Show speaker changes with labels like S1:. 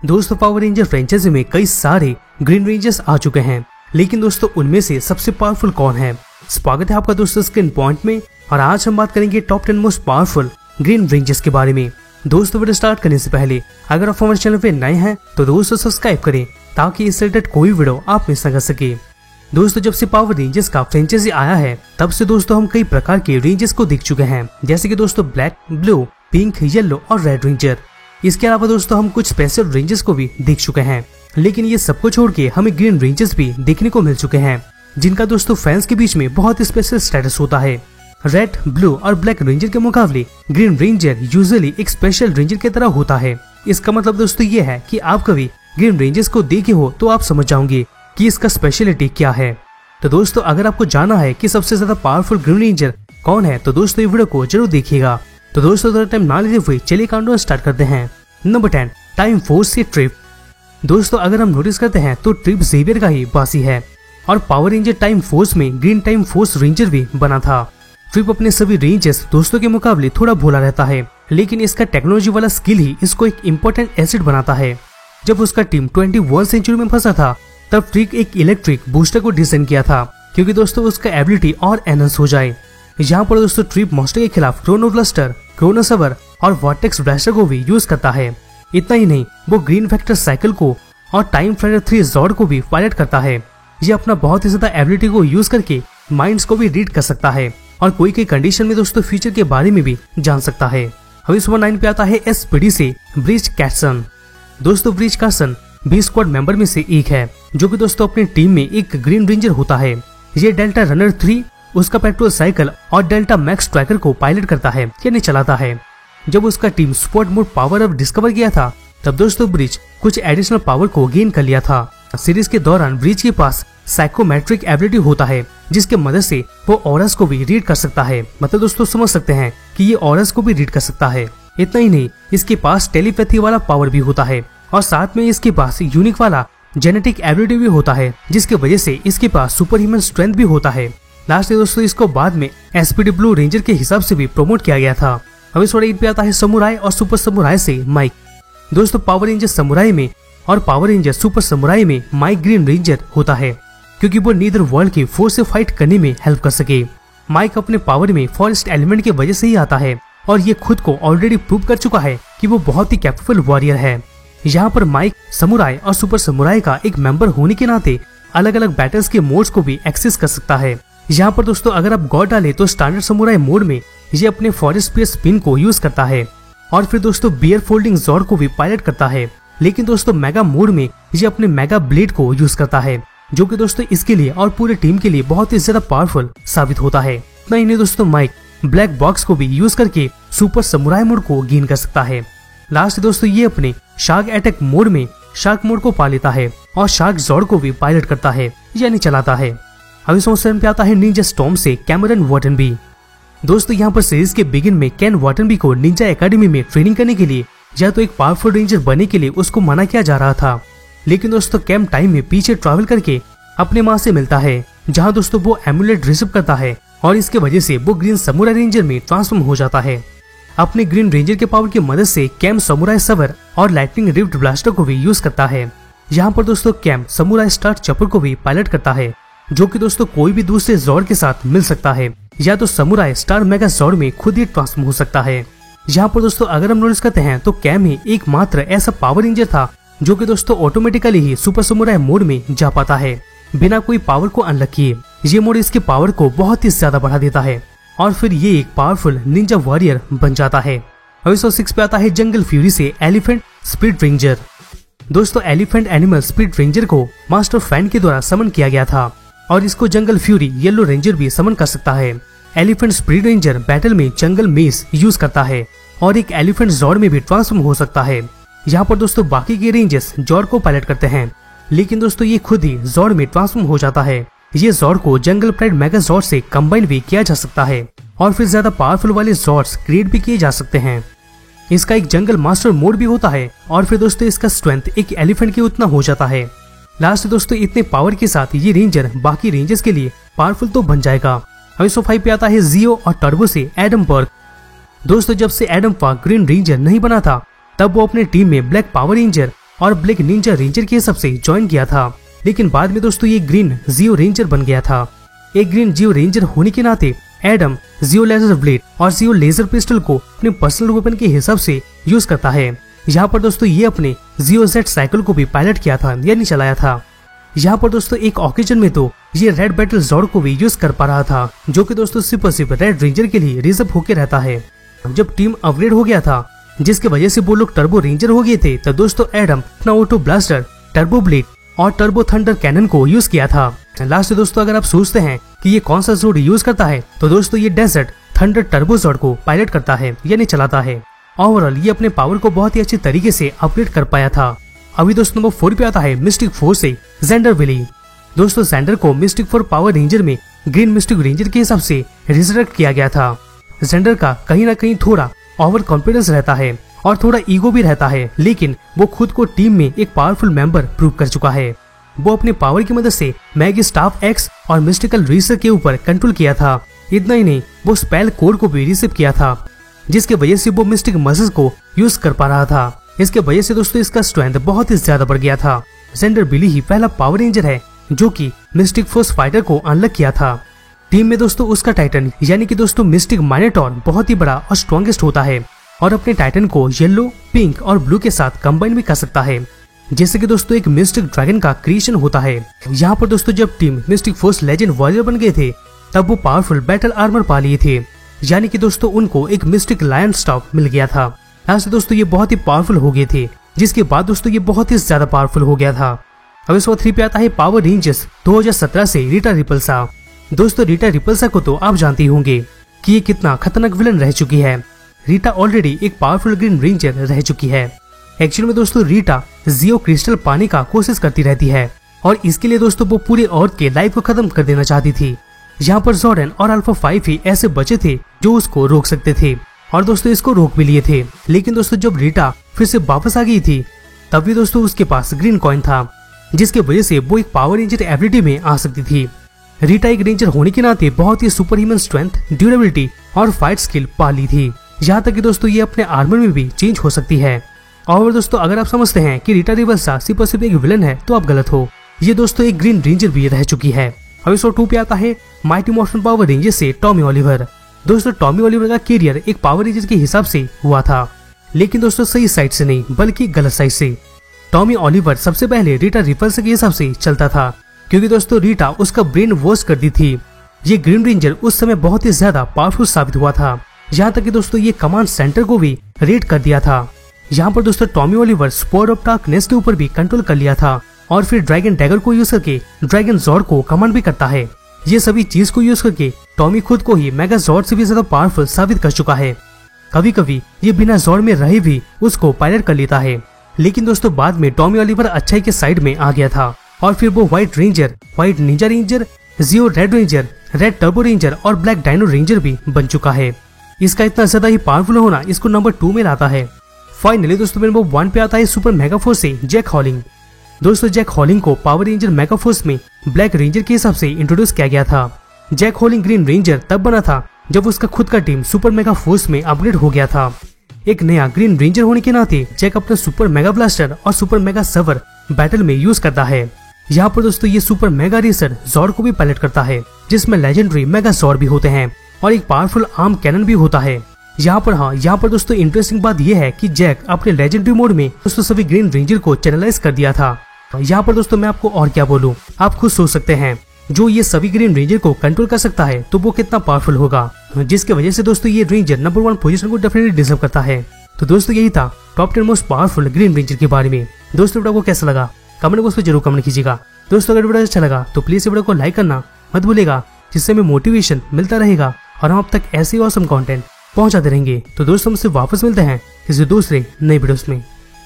S1: दोस्तों power ranger franchise में कई सारे ग्रीन रेंजर्स आ चुके हैं, लेकिन दोस्तों उनमें से सबसे पावरफुल कौन है? स्वागत है आपका दोस्तों स्क्रीन पॉइंट में, और आज हम बात करेंगे top 10 most powerful green rangers के बारे में। दोस्तों वीडियो स्टार्ट करने से पहले अगर आप हमारे चैनल पे नए हैं तो दोस्तों सब्सक्राइब करें ताकि इससे रिलेटेड कोई वीडियो आप मिस न कर सके। दोस्तों जब से पावर रेंजर्स का फ्रेंचाइजी आया है तब से दोस्तों हम कई प्रकार के रेंजर्स को देख चुके हैं, जैसे कि दोस्तों ब्लैक, ब्लू, पिंक, येलो और रेड रेंजर। इसके अलावा दोस्तों हम कुछ स्पेशल रेंजर्स को भी देख चुके हैं, लेकिन ये सबको छोड़ के हमें ग्रीन रेंजर्स भी देखने को मिल चुके हैं, जिनका दोस्तों फैंस के बीच में बहुत स्पेशल स्टेटस होता है। रेड, ब्लू और ब्लैक रेंजर के मुकाबले ग्रीन रेंजर यूजुअली एक स्पेशल रेंजर की तरह होता है। इसका मतलब दोस्तों ये है कि आप कभी ग्रीन रेंजर्स को देखे हो तो आप समझ जाओगे कि इसका स्पेशलिटी क्या है। तो दोस्तों अगर आपको जानना है कि सबसे ज्यादा पावरफुल ग्रीन रेंजर कौन है तो दोस्तों ये वीडियो को जरूर देखिएगा। तो दोस्तों ज़्यादा टाइम ना लेते हुए चलिए काउंटडाउन स्टार्ट करते हैं। नंबर 10, टाइम फोर्स से ट्रिप। दोस्तों अगर हम नोटिस करते हैं तो ट्रिप जेवियर का ही बासी है, और पावर रेंजर टाइम फोर्स में ग्रीन टाइम फोर्स रेंजर भी बना था। ट्रिप अपने सभी रेंजर्स दोस्तों के मुकाबले थोड़ा भोला रहता है, लेकिन इसका टेक्नोलॉजी वाला स्किल ही इसको एक इम्पोर्टेंट एसिड बनाता है। जब उसका टीम 21 सेंचुरी में फंसा था तब ट्रिप एक इलेक्ट्रिक बूस्टर को डिजाइन किया था, क्योंकि दोस्तों उसका एबिलिटी और एनहांस हो जाए। यहाँ पर दोस्तों ट्रिप मॉन्स्टर के खिलाफ क्रोनो ब्लास्टर, क्रोनो सवर और वॉर्टेक्स ब्लास्टर को भी यूज करता है। इतना ही नहीं, वो ग्रीन फैक्टर साइकिल को और टाइम फ्लाइटर 3 जॉर्ड को भी पायलट करता है। ये अपना बहुत ही ज्यादा एबिलिटी को यूज करके माइंड्स को भी रीड कर सकता है, और कोई कोई कंडीशन में दोस्तों फ्यूचर के बारे में भी जान सकता है। अभी नंबर 9 पे आता है एसपीडी से ब्रिज कैटसन। दोस्तों ब्रिज कैटसन बी स्क्वाड मेंबर में से एक है, जो कि दोस्तों अपनी टीम में एक ग्रीन रेंजर होता है। ये डेल्टा रनर 3, उसका पेट्रोल साइकिल और डेल्टा मैक्स ट्रैकर को पायलट करता है यानी चलाता है। जब उसका team spot mode power up discover किया था तब दोस्तों ब्रिज कुछ एडिशनल पावर को गेन कर लिया था। सीरीज के दौरान ब्रिज के पास साइकोमेट्रिक एबिलिटी होता है, जिसके मदद से वो ऑरस को भी रीड कर सकता है। मतलब दोस्तों समझ सकते हैं कि ये ऑरस को भी रीड कर सकता है। इतना ही नहीं, इसके पास टेलीपैथी वाला पावर भी होता है, और साथ में इसके पास यूनिक वाला जेनेटिक एबिलिटी भी होता है, जिसकी वजह से इसके पास सुपर ह्यूमन स्ट्रेंथ भी होता है। लास्ट में दोस्तों इसको बाद में एसपीडी ब्लू रेंजर के हिसाब से भी प्रमोट किया गया था। अभी थोड़ा इन पे आता है समुराई और सुपर समुराई से माइक। दोस्तों पावर रेंजर समुराई में और पावर रेंजर सुपर समुराई में माइक ग्रीन रेंजर होता है, क्योंकि वो नीदर वर्ल्ड की फोर्स से फाइट करने में हेल्प कर सके। माइक अपने पावर में फॉरेस्ट एलिमेंट की वजह से ही आता है, और ये खुद को ऑलरेडी प्रूव कर चुका है कि वो बहुत ही कैपेबल वॉरियर है। यहाँ पर माइक समुराई और सुपर समुराई का एक मेंबर होने के नाते अलग अलग बैटल्स के मोड्स को भी एक्सेस कर सकता है। यहाँ पर दोस्तों अगर आप गॉड डाले तो स्टैंडर्ड समुराई मोड में ये अपने फॉरेस्ट स्पीयर स्पिन को यूज करता है, और फिर दोस्तों बियर फोल्डिंग जॉर्ड को भी पायलट करता है। लेकिन दोस्तों मेगा मोड में ये अपने मेगा ब्लेड को यूज करता है, जो कि दोस्तों इसके लिए और पूरे टीम के लिए बहुत ही ज्यादा पावरफुल साबित होता है। इतना ही नहीं दोस्तों, माइक ब्लैक बॉक्स को भी यूज करके सुपर समुराई मोड को गेन कर सकता है। लास्ट दोस्तों ये अपने शार्क अटैक मोड में शार्क मोड को पा लेता है, और शार्क जॉर्ड को भी पायलट करता है यानी चलाता है। अभी समस्या पे आता है निंजा स्टॉर्म से कैमरन वॉटनबी। दोस्तों यहाँ पर सीरीज के बिगिन में कैन वॉटनबी को निंजा एकेडमी में ट्रेनिंग करने के लिए या तो एक पावरफुल रेंजर बनने के लिए उसको मना किया जा रहा था, लेकिन दोस्तों कैंप टाइम में पीछे ट्रैवल करके अपने माँ से मिलता है, जहाँ दोस्तों वो एमुलेट रिसीव करता है, और इसके वजह से वो ग्रीन समुराई रेंजर में ट्रांसफॉर्म हो जाता है। अपने ग्रीन रेंजर के पावर की मदद से कैम समुराई सवर और लाइटनिंग रिफ्ट ब्लास्टर को भी यूज करता है। यहाँ पर दोस्तों कैम समुराई स्टार चपर को भी पायलट करता है, जो कि दोस्तों कोई भी दूसरे जॉर्ड के साथ मिल सकता है, या तो समुराई स्टार मेगा जॉर्ड में खुद ही ट्रांसफॉर्म हो सकता है। यहाँ पर दोस्तों अगर हम नोटिस करते हैं तो कैम ही एकमात्र ऐसा पावर रेंजर था जो कि दोस्तों ऑटोमेटिकली ही सुपर समुराई मोड में जा पाता है बिना कोई पावर को अनलॉक किए। ये मोड इसके पावर को बहुत ही ज्यादा बढ़ा देता है, और फिर ये एक पावरफुल निंजा वॉरियर बन जाता है। अभी 106 पे आता है जंगल फ्यूरी से एलिफेंट स्पीड रेंजर। दोस्तों एलिफेंट एनिमल स्पीड रेंजर को मास्टर फैन के द्वारा समन किया गया था, और इसको जंगल फ्यूरी येलो रेंजर भी समन कर सकता है। एलिफेंट स्पीड रेंजर बैटल में जंगल मेस यूज करता है, और एक एलिफेंट जॉर्ड में भी ट्रांसफॉर्म हो सकता है। यहाँ पर दोस्तों बाकी के रेंजर्स जॉर्ड को पायलट करते हैं, लेकिन दोस्तों ये खुद ही जॉर्ड में ट्रांसफॉर्म हो जाता है। ये जॉर्ड को जंगल प्राइड मेगा जॉर्ड से कंबाइन भी किया जा सकता है, और फिर ज्यादा पावरफुल वाले जॉर्ड्स क्रिएट भी किए जा सकते हैं। इसका एक जंगल मास्टर मोड भी होता है, और फिर दोस्तों इसका स्ट्रेंथ एक एलिफेंट के उतना हो जाता है। लास्ट दोस्तों इतने पावर के साथ ये रेंजर बाकी रेंजर्स के लिए पावरफुल तो बन जाएगा। अभी 105 पे आता है जियो और टर्बो से एडम बर्ग। दोस्तों जब से एडम पार्क ग्रीन रेंजर नहीं बना था तब वो अपने टीम में ब्लैक पावर रेंजर और ब्लैक निंजा रेंजर के हिसाब से ज्वाइन किया था, लेकिन बाद में दोस्तों ये ग्रीन जियो रेंजर बन गया था। एक ग्रीन जियो रेंजर होने के नाते एडम जियो लेजर ब्लेड और जियो लेजर पिस्टल को अपने पर्सनल वेपन के हिसाब से यूज करता है। यहाँ पर दोस्तों ये अपने जियो जेड साइकिल को भी पायलट किया था यानी चलाया था। यहाँ पर दोस्तों एक ओकेजन में तो ये रेड बैटल जॉर्ड को भी यूज कर पा रहा था, जो कि दोस्तों सिर्फ रेड रेंजर के लिए रिजर्व होके रहता है। जब टीम अपग्रेड हो गया था, जिसके वजह से वो लोग टर्बो रेंजर हो गए थे, तो दोस्तों एडम अपना ऑटो ब्लास्टर, टर्बो ब्लेड और टर्बो थंडर कैनन को यूज किया था। लास्ट दोस्तों अगर आप सोचते हैं कि ये कौन सा जोड़ यूज करता है, तो दोस्तों ये डेजर्ट थंडर टर्बो जोड़ को पायलट करता है यानी चलाता है। ओवरऑल ये अपने पावर को बहुत ही अच्छे तरीके से अपग्रेड कर पाया था। अभी दोस्तों नंबर 4 पे आता है मिस्टिक 4 से जेंडर विली। दोस्तों जेंडर को मिस्टिक 4 पावर रेंजर में ग्रीन मिस्टिक रेंजर के हिसाब से रिजरेक्ट किया गया था। जेंडर का कहीं ना कहीं थोड़ा ओवर कॉन्फिडेंस रहता है और थोड़ा ईगो भी रहता है, लेकिन वो खुद को टीम में एक पावरफुल मेंबर प्रूव कर चुका है। वो अपने पावर की मदद से मैगी स्टाफ एक्स और मिस्टिकल रीसर के ऊपर कंट्रोल किया था। इतना ही नहीं, वो स्पेल कोड को भी रिसीव किया था, जिसके वजह से वो मिस्टिक मसल्स को यूज कर पा रहा था। इसके वजह से दोस्तों इसका स्ट्रेंथ बहुत ही ज्यादा बढ़ गया था। जेंडर बिली ही पहला पावर रेंजर है जो कि मिस्टिक फोर्स फाइटर को अनलॉक किया था। टीम में दोस्तों उसका टाइटन यानी कि दोस्तों मिस्टिक माइनोटॉर बहुत ही बड़ा और स्ट्रॉन्गेस्ट होता है और अपने टाइटन को येलो, पिंक और ब्लू के साथ कंबाइन भी कर सकता है, जैसे कि दोस्तों एक मिस्टिक ड्रैगन का क्रिएशन होता है। यहाँ पर दोस्तों जब team Mystic Force legend warrior बन गए थे, तब वो पावरफुल बैटल आर्मर पा लिए थे, यानी कि दोस्तों उनको एक मिस्टिक लायन स्टाफ मिल गया था। ऐसे दोस्तों ये बहुत ही पावरफुल हो गए थे, जिसके बाद दोस्तों ये बहुत ही ज्यादा पावरफुल हो गया था। अब इस 3 पे आता है पावर रेंजर्स 2017 से रीटा रिपल्सा। दोस्तों रीटा रिपल्सा को तो आप जानते होंगे कि ये कितना खतरनाक विलन रह चुकी है। रीटा ऑलरेडी एक पावरफुल ग्रीन रेंजर रह चुकी है। एक्चुअल में दोस्तों रीटा जियो क्रिस्टल पाने का कोशिश करती रहती है और इसके लिए दोस्तों वो पूरे अर्थ के लाइफ को खत्म कर देना चाहती थी। यहाँ पर जॉर्डन और अल्फा 5 ही ऐसे बचे थे जो उसको रोक सकते थे और दोस्तों इसको रोक भी लिए थे। लेकिन दोस्तों जब रीटा फिर से वापस आ गई थी, तब भी दोस्तों उसके पास ग्रीन कॉइन था, जिसके वजह से वो एक पावर रेंजर एबिलिटी में आ सकती थी। रीटा एक रेंजर होने के नाते बहुत ही सुपर ह्यूमन स्ट्रेंथ, ड्यूरेबिलिटी और फाइट स्किल पा ली थी। यहाँ तक कि दोस्तों ये अपने आर्मर में भी चेंज हो सकती है। और दोस्तों अगर आप समझते हैं कि रीटा रिपल्सा सिर्फ एक विलन है, तो आप गलत हो। ये दोस्तों एक ग्रीन रेंजर भी रह चुकी है। अब इस 2 पे आता है माइटी मॉर्फन पावर रेंजर से टॉमी ओलिवर। दोस्तों टॉमी ओलिवर का कैरियर एक पावर रेंजर के हिसाब से हुआ था, लेकिन दोस्तों सही साइड से नहीं बल्कि गलत साइड से। टॉमी ओलिवर सबसे पहले रीटा रिपल्सा के हिसाब से चलता था, क्योंकि दोस्तों रीटा उसका ब्रेन वॉश कर दी थी। ये ग्रीन रेंजर उस समय बहुत ही ज्यादा पावरफुल साबित हुआ था, यहाँ तक कि दोस्तों ये कमांड सेंटर को भी रेड कर दिया था। यहाँ पर दोस्तों Tommy Oliver sport of darkness के ऊपर भी कंट्रोल कर लिया था और फिर ड्रैगन डैगर को यूज करके ड्रैगन जॉर्ड को कमांड भी करता है। ये सभी चीज को यूज करके टॉमी खुद को ही मेगा जॉर्ड से भी ज्यादा पावरफुल साबित कर चुका है। कभी कभी ये बिना जॉर्ड में रहे भी उसको पायलट कर लेता है। लेकिन दोस्तों बाद में टॉमी ओलिवर अच्छाई के साइड में आ गया था और फिर वो white ranger, white ninja ranger, Zeo red ranger, red turbo ranger और ब्लैक डायनो रेंजर भी बन चुका है। इसका इतना ज्यादा ही पावरफुल होना इसको नंबर 2 में लाता है। फाइनली दोस्तों नंबर 1 पे आता है सुपर मेगा फोर्स से जैक हॉलिंग। दोस्तों जैक हॉलिंग को पावर रेंजर मेगा फोर्स में ब्लैक रेंजर के हिसाब से इंट्रोड्यूस किया गया था। जैक हॉलिंग ग्रीन रेंजर तब बना था जब उसका खुद का टीम सुपर मेगा फोर्स में अपग्रेड हो गया था। एक नया ग्रीन रेंजर होने के नाते जैक अपना सुपर मेगा ब्लास्टर और सुपर मेगा सवर बैटल में यूज करता है। यहाँ पर दोस्तों ये सुपर मेगा रेसर जॉर्ड को भी पायलट करता है, जिसमें लेजेंडरी मेगा जॉर्ड भी होते हैं और एक पावरफुल आर्म कैनन भी होता है। यहाँ पर दोस्तों इंटरेस्टिंग बात यह है कि जैक अपने लेजेंडरी मोड में दोस्तों सभी ग्रीन रेंजर को चैनलाइज कर दिया था। यहाँ पर दोस्तों मैं आपको और क्या बोलूं, आप खुद सोच सकते हैं। जो ये सभी ग्रीन रेंजर को कंट्रोल कर सकता है तो वो कितना पावरफुल होगा, जिसकी वजह से दोस्तों ये रेंजर नंबर 1 पोजीशन को डेफिनेटली डिजर्व करता है। तो दोस्तों यही था top 10 most powerful green ranger के बारे में। दोस्तों वीडियो को कैसा लगा कमेंट बॉक्स में जरूर कमेंट कीजिएगा। दोस्तों अगर वीडियो अच्छा लगा तो प्लीज वीडियो को लाइक करना मत भूलिएगा, जिससे हमें मोटिवेशन मिलता रहेगा और हम अब तक ऐसे ही ऑसम कंटेंट पहुंचाते रहेंगे। तो दोस्तों हमसे वापस मिलते हैं किसी दूसरे नए वीडियोस में।